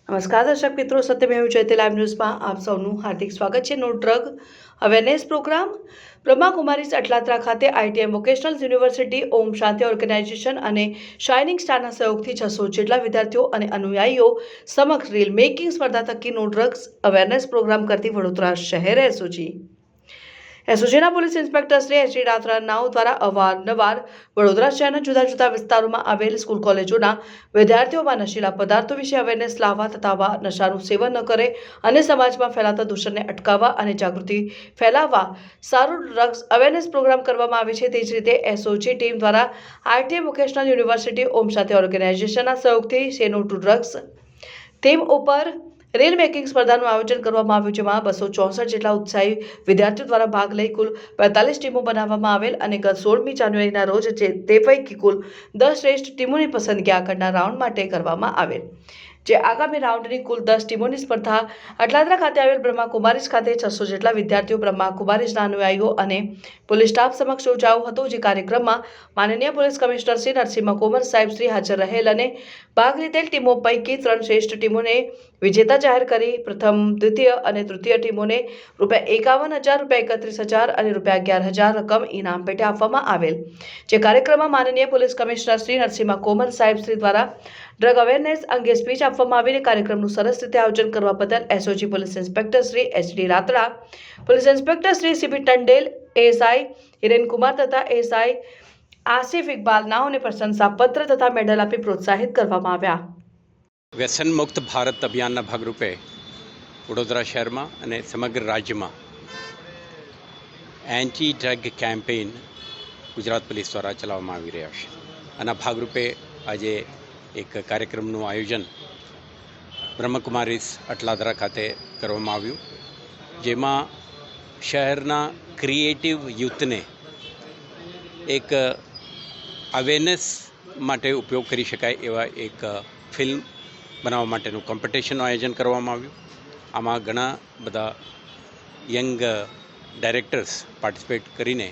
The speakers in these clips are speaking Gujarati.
નમસ્કાર દર્શક મિત્રો, સત્યમેવ જયતે લાઈવ ન્યૂઝમાં આપ સૌનું હાર્દિક સ્વાગત છે। No drug awareness program Brahma Kumaris Atladara ખાતે ITM vocational university, Om Shanti organization અને શાઇનિંગ સ્ટારના સહયોગથી 600 જેટલા વિદ્યાર્થીઓ અને અનુયાયીઓ સમક્ષ રીલ મેકિંગ સ્પર્ધા થકી નો ડ્રગ્સ અવેરનેસ પ્રોગ્રામ કરતી વડોદરા શહેર એસઓજીના પોલીસ ઇન્સ્પેક્ટર શ્રી એચ.ડી. રાત્રાનાઓ દ્વારા અવારનવાર વડોદરા શહેરના જુદા જુદા વિસ્તારોમાં આવેલ સ્કૂલ કોલેજોના વિદ્યાર્થીઓમાં નશીલા પદાર્થો વિશે અવેરનેસ લાવવા તથા આવા નશાનું સેવન ન કરે અને સમાજમાં ફેલાતા દૂષણને અટકાવવા અને જાગૃતિ ફેલાવવા સારું ડ્રગ્સ અવેરનેસ પ્રોગ્રામ કરવામાં આવે છે। તે જ રીતે એસઓજી ટીમ દ્વારા આઈટીએમ વોકેશનલ યુનિવર્સિટી, ઓમ શાંતિ ઓર્ગેનાઇઝેશનના સહયોગથી સે નો ટુ ડ્રગ્સ થીમ ઉપર રીલ મેકિંગ સ્પર્ધાનું આયોજન કરવામાં આવ્યું, જેમાં 264 જેટલા ઉત્સાહી વિદ્યાર્થીઓ દ્વારા ભાગ લઈ કુલ 45 ટીમો બનાવવામાં આવેલ અને ગત 16મી જાન્યુઆરીના રોજ તે પૈકી કુલ 10 શ્રેષ્ઠ ટીમોની પસંદગી આગળના રાઉન્ડ માટે કરવામાં આવેલ, જે આગામી રાઉન્ડની કુલ 10 ટીમોની સ્પર્ધા અટલાદરા ખાતે આવેલ બ્રહ્માકુમારીઝ ખાતે 600 જેટલા વિદ્યાર્થીઓ, બ્રહ્માકુમારીઝના અનુયાયીઓ અને પોલીસ સ્ટાફ સમક્ષ યોજાયો હતો। જે કાર્યક્રમમાં માનનીય પોલીસ કમિશનર શ્રી નરસિંહ કોમર સાહેબ શ્રી હાજર રહેલ અને ભાગ લીધેલ ટીમો પૈકી 3 શ્રેષ્ઠ ટીમોને વિજેતા જાહેર કરી પ્રથમ, દ્વિતીય અને તૃતીય ટીમોને ₹51,000, ₹31,000 અને ₹11,000 રકમ ઇનામ પેટે આપવામાં આવેલ। જે કાર્યક્રમમાં માનનીય પોલીસ કમિશનર શ્રી નરસિંહ કોમર સાહેબ શ્રી દ્વારા ડ્રગ અવેરનેસ અંગે સ્પીચ આપવામાં આવેલી। કાર્યક્રમનું સરસ રીતે આયોજન કરવા બદલ SOG police inspector Shri HD. Ratra, police inspector Shri CB Tandel, ASI Hirenkumar તથા એએસઆઈ આસિફ ઇકબાલ નાઓને પ્રશંસાપત્ર તથા મેડલ આપી પ્રોત્સાહિત કરવામાં આવ્યા। વ્યસન મુક્ત ભારત અભિયાનના ભાગરૂપે વડોદરા શહેરમાં અને સમગ્ર રાજ્યમાં anti drug campaign Gujarat police દ્વારા ચલાવવામાં આવી રહ્યા છે। આના ભાગરૂપે આજે એક કાર્યક્રમનું આયોજન બ્રહ્મકુમારીઝ અટલાદરા ખાતે કરવામાં આવ્યું, જેમાં શહેરના ક્રિએટિવ યુથને એક અવેરનેસ માટે ઉપયોગ કરી શકાય એવા એક ફિલ્મ બનાવવા માટેનું કોમ્પિટિશનનું આયોજન કરવામાં આવ્યું। આમાં ઘણા બધા યંગ ડાયરેક્ટર્સ પાર્ટિસિપેટ કરીને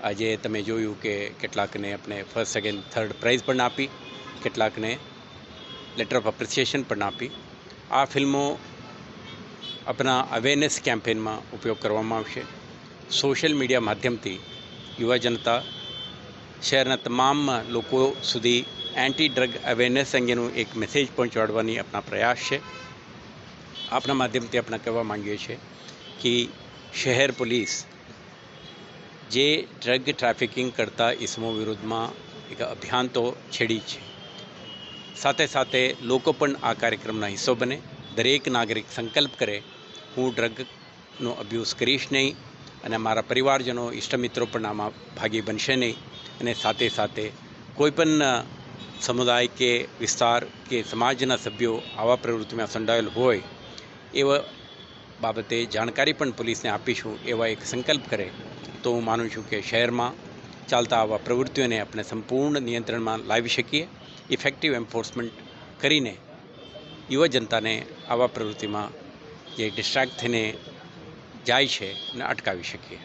આજે તમે જોયું કે કેટલાકને આપણે ફર્સ્ટ, સેકન્ડ, થર્ડ પ્રાઇઝ પણ આપી, કેટલાકને લેટર ઓફ એપ્રિસિએશન પણ આપી। આ ફિલ્મો આપણા અવેરનેસ કેમ્પેનમાં ઉપયોગ કરવામાં આવશે। સોશિયલ મીડિયા માધ્યમથી યુવા જનતા, શહેરના તમામ લોકો સુધી એન્ટી ડ્રગ અવેરનેસ અંગેનું એક મેસેજ પહોંચાડવાની આપણા પ્રયાસ છે। આપણા માધ્યમથી આપણે કહેવા માંગીએ છીએ કે શહેર પોલીસ જે ડ્રગ ટ્રાફિકિંગ કરતા ઇસમો વિરુદ્ધમાં એક અભિયાન તો છેડી છે, સાથે સાથે લોકો પણ આ કાર્યક્રમના હિસ્સો બને। દરેક નાગરિક સંકલ્પ કરે, હું ડ્રગનો અબ્યુઝ કરીશ નહીં અને મારા પરિવારજનો, ઇષ્ટમિત્રો પણ આમાં ભાગી બનશે નહીં, અને સાથે સાથે કોઈપણ સમુદાય કે વિસ્તાર કે સમાજના સભ્યો આવા પ્રવૃત્તિમાં સંડોવાયેલ હોય એવા બાબતે જાણકારી પણ પોલીસને આપીશું એવા એક સંકલ્પ કરે તો હું માનું છું કે શહેરમાં ચાલતા આવા પ્રવૃત્તિઓને આપણે સંપૂર્ણ નિયંત્રણમાં લાવી શકીએ, ઇફેક્ટિવ એન્ફોર્સમેન્ટ કરીને યુવા જનતાને આવા પ્રવૃત્તિમાં જે ડિસ્ટ્રેક્ટ થઈને જાય છે એને અટકાવી શકીએ।